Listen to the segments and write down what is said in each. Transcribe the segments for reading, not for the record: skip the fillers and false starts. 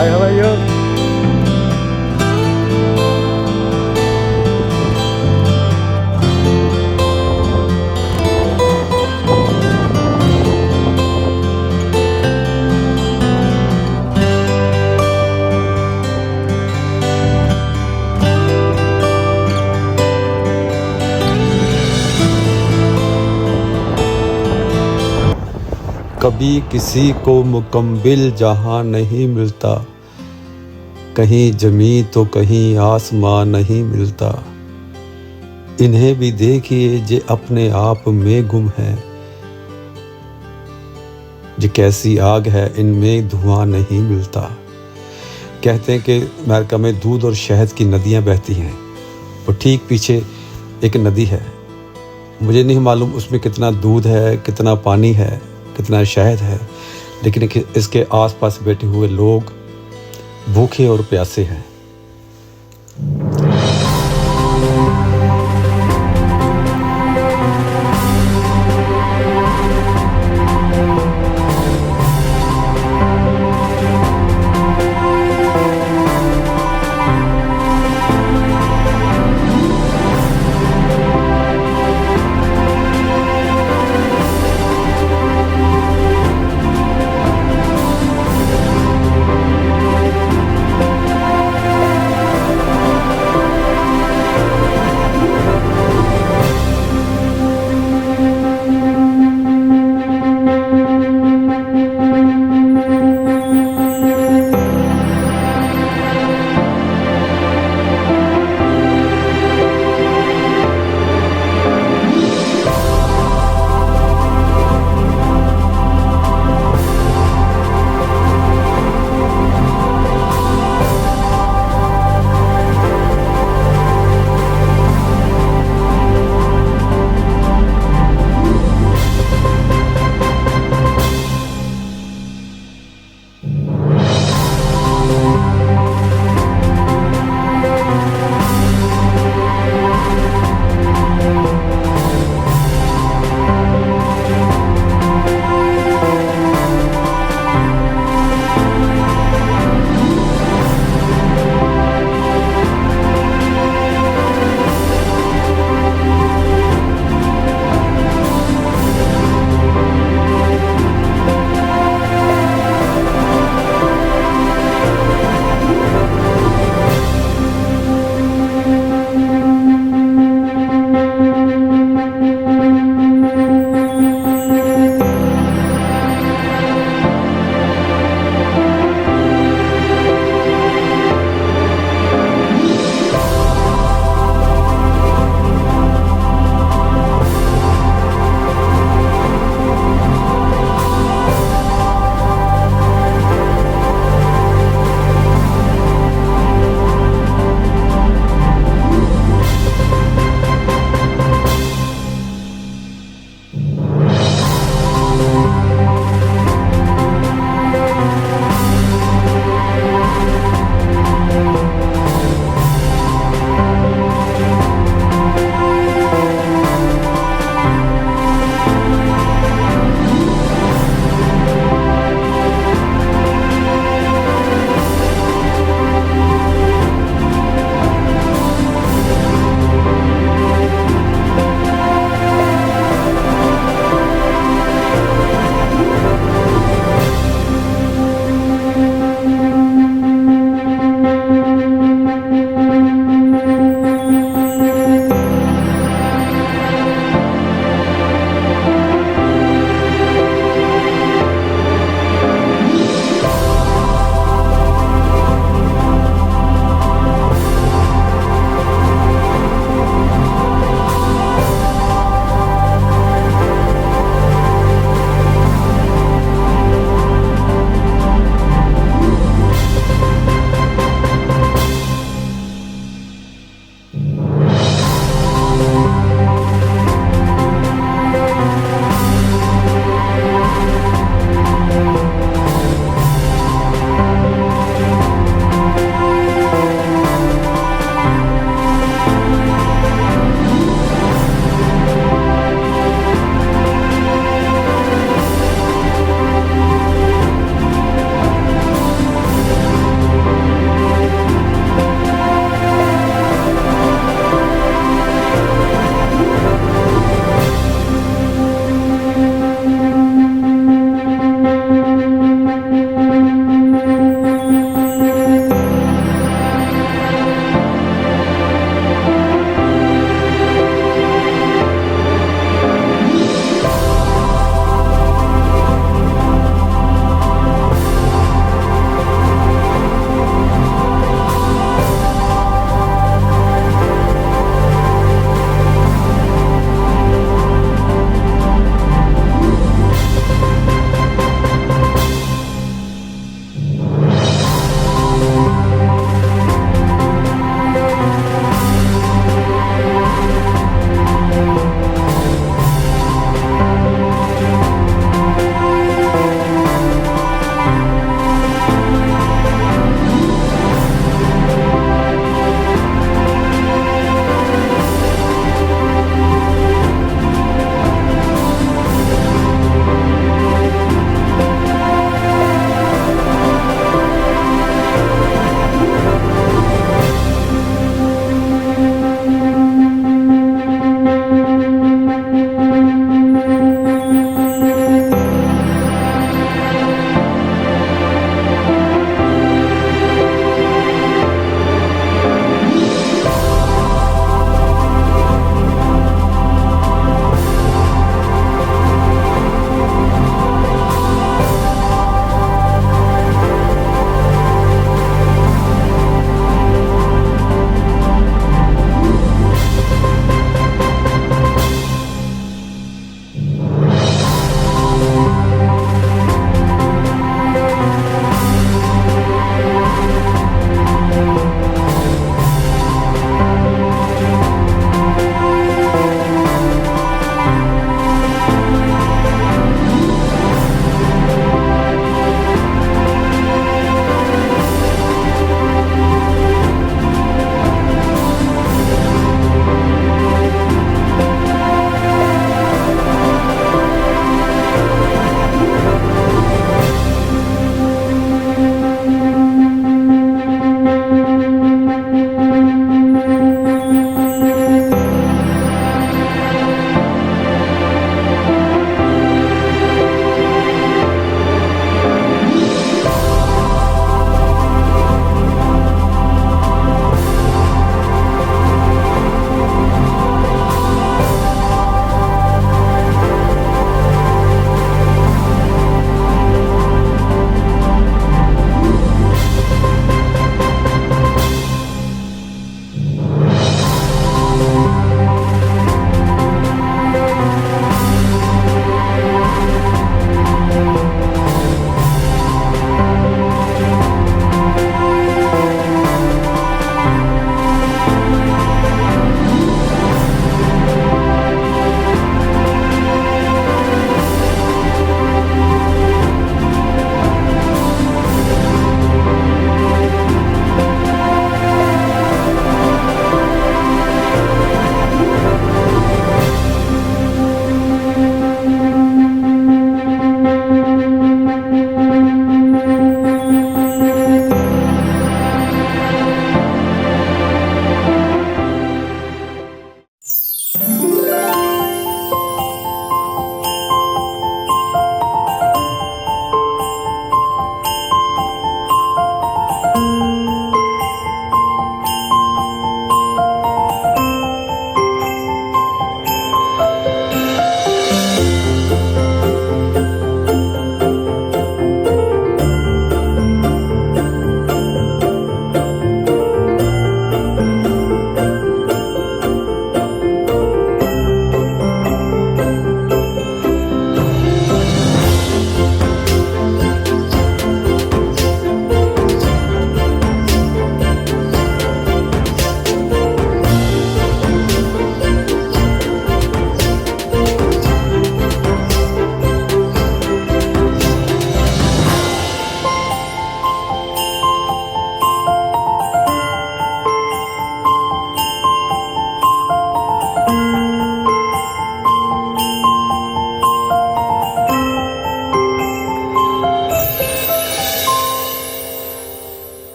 Hi, how are you? कभी किसी को मुकम्मिल जहां नहीं मिलता, कहीं ज़मीं तो कहीं आसमां नहीं मिलता। इन्हें भी देखिए जे अपने आप में गुम है, जे कैसी आग है इनमें धुआं नहीं मिलता। कहते हैं कि अमेरिका में दूध और शहद की नदियां बहती हैं, और ठीक पीछे एक नदी है। मुझे नहीं मालूम उसमें कितना दूध है, कितना पानी है, कितना शहद है, लेकिन इसके आसपास बैठे हुए लोग भूखे और प्यासे हैं।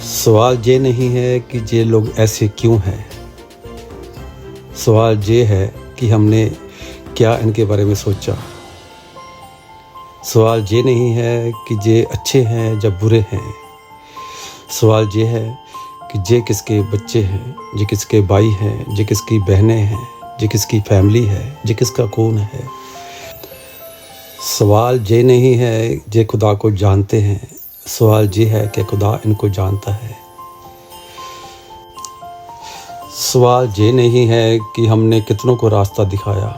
सवाल ये नहीं है कि ये लोग ऐसे क्यों हैं। सवाल ये है कि हमने क्या इनके बारे में सोचा। सवाल ये नहीं है कि ये अच्छे हैं या बुरे हैं। सवाल ये है कि ये किसके बच्चे हैं, ये किसके भाई हैं, ये किसकी बहनें हैं, ये किसकी फैमिली है, ये किसका कौन है। सवाल ये नहीं है ये खुदा को जानते हैं। सवाल ये है कि खुदा इनको जानता है। सवाल ये नहीं है कि हमने कितनों को रास्ता दिखाया।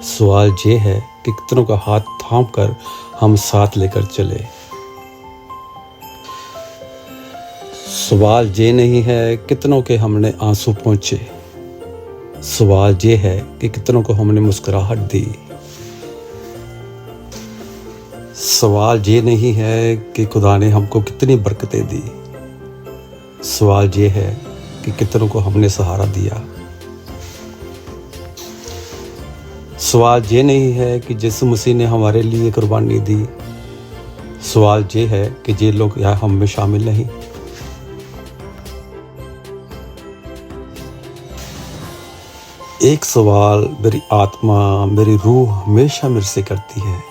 सवाल ये है कि कितनों का हाथ थाम कर हम साथ लेकर चले। सवाल ये नहीं है कितनों के हमने आंसू पहुँचे। सवाल ये है कि कितनों को हमने मुस्कुराहट दी। सवाल ये नहीं है कि खुदा ने हमको कितनी बरकतें दी। सवाल ये है कि कितनों को हमने सहारा दिया। सवाल ये नहीं है कि यीशु मसीह ने हमारे लिए कुर्बानी दी। सवाल ये है कि ये लोग यहाँ हम में शामिल नहीं। एक सवाल मेरी आत्मा, मेरी रूह हमेशा मेरे से करती है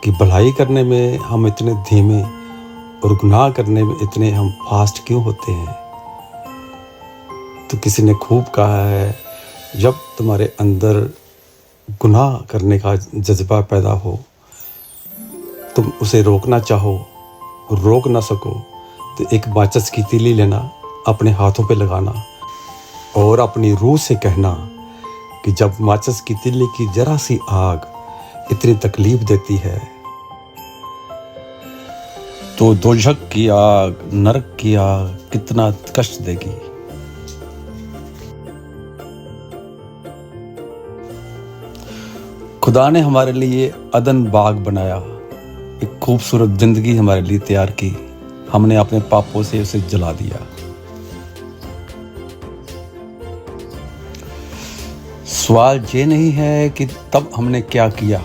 कि भलाई करने में हम इतने धीमे और गुनाह करने में इतने हम फास्ट क्यों होते हैं। तो किसी ने खूब कहा है, जब तुम्हारे अंदर गुनाह करने का जज्बा पैदा हो, तुम उसे रोकना चाहो, रोक ना सको, तो एक माचिस की तीली लेना, अपने हाथों पे लगाना और अपनी रूह से कहना कि जब माचिस की तीली की जरा सी आग इतनी तकलीफ देती है, तो दोजख की आग, नरक की आग कितना कष्ट देगी। खुदा ने हमारे लिए अदन बाग बनाया, एक खूबसूरत जिंदगी हमारे लिए तैयार की। हमने अपने पापों से उसे जला दिया। सवाल ये नहीं है कि तब हमने क्या किया।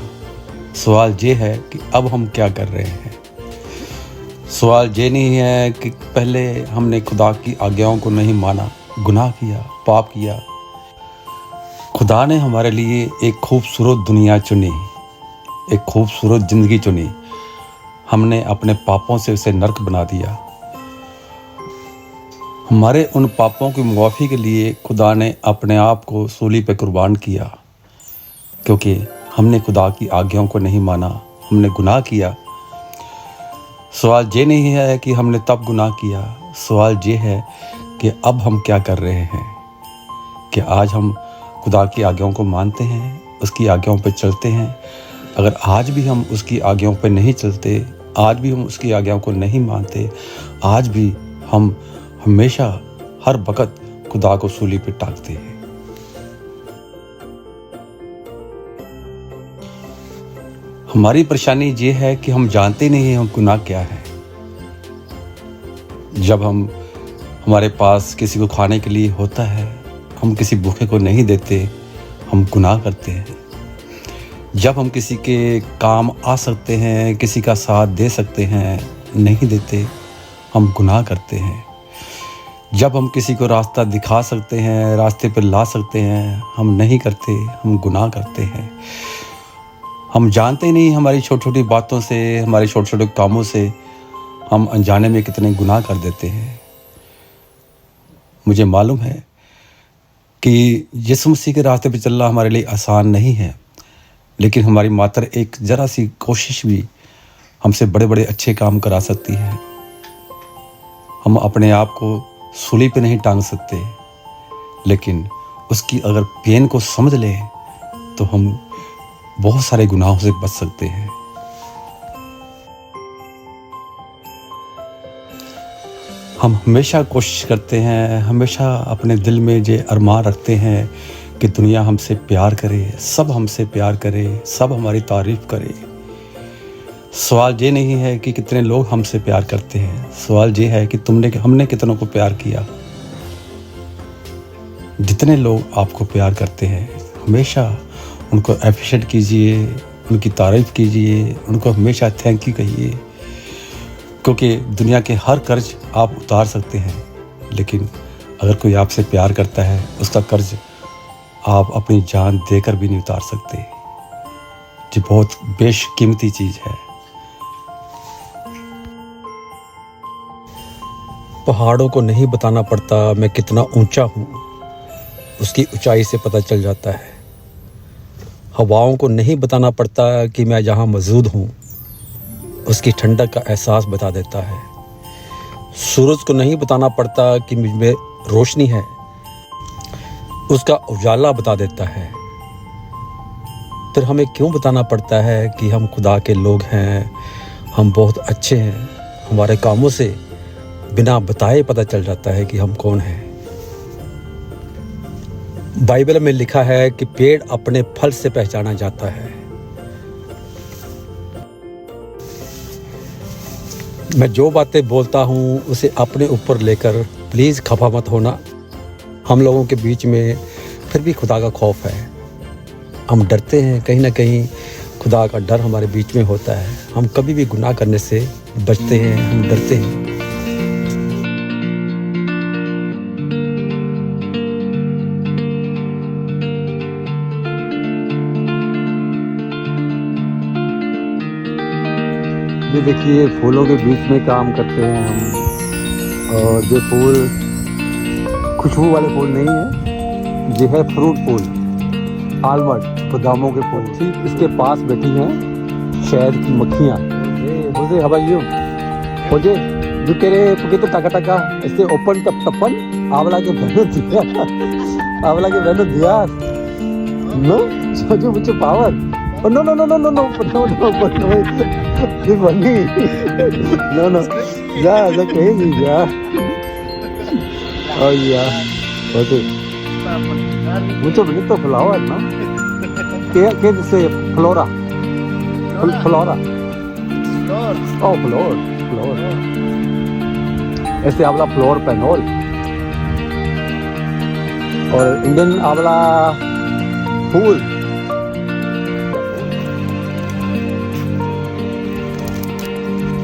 सवाल ये है कि अब हम क्या कर रहे हैं। सवाल ये नहीं है कि पहले हमने खुदा की आज्ञाओं को नहीं माना, गुनाह किया, पाप किया। खुदा ने हमारे लिए एक खूबसूरत दुनिया चुनी, एक खूबसूरत ज़िंदगी चुनी। हमने अपने पापों से उसे नर्क बना दिया। हमारे उन पापों की मुआफ़ी के लिए खुदा ने अपने आप को सूली पे कुर्बान किया, क्योंकि हमने खुदा की आज्ञाओं को नहीं माना, हमने गुनाह किया। सवाल ये नहीं है कि हमने तब गुनाह किया। सवाल ये है कि अब हम क्या कर रहे हैं। कि आज हम खुदा की आज्ञाओं को मानते हैं, उसकी आज्ञाओं पर चलते हैं। अगर आज भी हम उसकी आज्ञाओं पर नहीं चलते, आज भी हम उसकी आज्ञाओं को नहीं मानते, आज भी हम हमेशा हर वक्त खुदा को सूली पर टांगते हैं। हमारी परेशानी ये है कि हम जानते नहीं हैं हम गुनाह क्या है। जब हमारे पास किसी को खाने के लिए होता है, हम किसी भूखे को नहीं देते, हम गुनाह करते हैं। जब हम किसी के काम आ सकते हैं, किसी का साथ दे सकते हैं, नहीं देते, हम गुनाह करते हैं। जब हम किसी को रास्ता दिखा सकते हैं, रास्ते पर ला सकते हैं, हम नहीं करते, हम गुनाह करते हैं। हम जानते नहीं हमारी छोटी छोटी बातों से, हमारे छोटे छोटे कामों से हम अनजाने में कितने गुनाह कर देते हैं। मुझे मालूम है कि यीशु मसीह के रास्ते पे चलना हमारे लिए आसान नहीं है, लेकिन हमारी मात्र एक ज़रा सी कोशिश भी हमसे बड़े बड़े अच्छे काम करा सकती है। हम अपने आप को सूली पे नहीं टांग सकते, लेकिन उसकी अगर पेन को समझ लें तो हम बहुत सारे गुनाहों से बच सकते हैं। हम हमेशा कोशिश करते हैं, हमेशा अपने दिल में ये अरमान रखते हैं कि दुनिया हमसे प्यार करे, सब हमसे प्यार करे, सब हमारी तारीफ़ करे। सवाल ये नहीं है कि कितने लोग हमसे प्यार करते हैं। सवाल ये है कि हमने कितनों को प्यार किया। जितने लोग आपको प्यार करते हैं, हमेशा उनको अप्रिशिएट कीजिए, उनकी तारीफ़ कीजिए, उनको हमेशा थैंक यू कहिए। क्योंकि दुनिया के हर कर्ज आप उतार सकते हैं, लेकिन अगर कोई आपसे प्यार करता है उसका कर्ज आप अपनी जान देकर भी नहीं उतार सकते। ये बहुत बेशकीमती चीज़ है। पहाड़ों को नहीं बताना पड़ता मैं कितना ऊंचा हूँ, उसकी ऊंचाई से पता चल जाता है। हवाओं को नहीं बताना पड़ता कि मैं जहाँ मौजूद हूँ, उसकी ठंडक का एहसास बता देता है। सूरज को नहीं बताना पड़ता कि मुझ में रोशनी है, उसका उजाला बता देता है। फिर हमें क्यों बताना पड़ता है कि हम खुदा के लोग हैं, हम बहुत अच्छे हैं? हमारे कामों से बिना बताए पता चल जाता है कि हम कौन हैं। बाइबल में लिखा है कि पेड़ अपने फल से पहचाना जाता है। मैं जो बातें बोलता हूँ उसे अपने ऊपर लेकर प्लीज़ खफा मत होना। हम लोगों के बीच में फिर भी खुदा का खौफ है। हम डरते हैं, कहीं ना कहीं खुदा का डर हमारे बीच में होता है। हम कभी भी गुनाह करने से बचते हैं, हम डरते हैं। ये देखिए फूलों के बीच में काम करते हैं हम, और ये फूल खुशबू वाले फूल नहीं है, ये है फ्रूट फूल, आलमंड, बादामों के फूल। ठीक इसके पास बैठी हैं शहद की मक्खियाँ। मुझे हवा यूँ मुझे जो कह रहे तो टका टका ऐसे ओपन टप टपन आवला के बहनों दिया, आवला के बहनों दिया नो जो मुझे power. Oh, no, no, no, no, no, no, no, no, no, this funny. No, no, yeah, that's crazy, yeah. Oh, yeah. Okay. Mucho bonito flower, ¿no? ¿Qué dice flora? Flora. Oh, flor. Este habla flor español. और Indian habla फूल।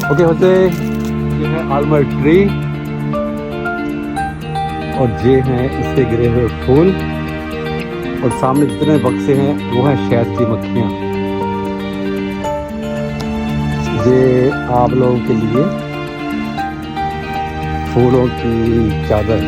Okay होते ये है almond tree, और ये हैं इससे गिरे हुए फूल, और सामने जितने बक्से हैं वो हैं शहद की मक्खियाँ। ये आप लोगों के लिए फूलों की चादर।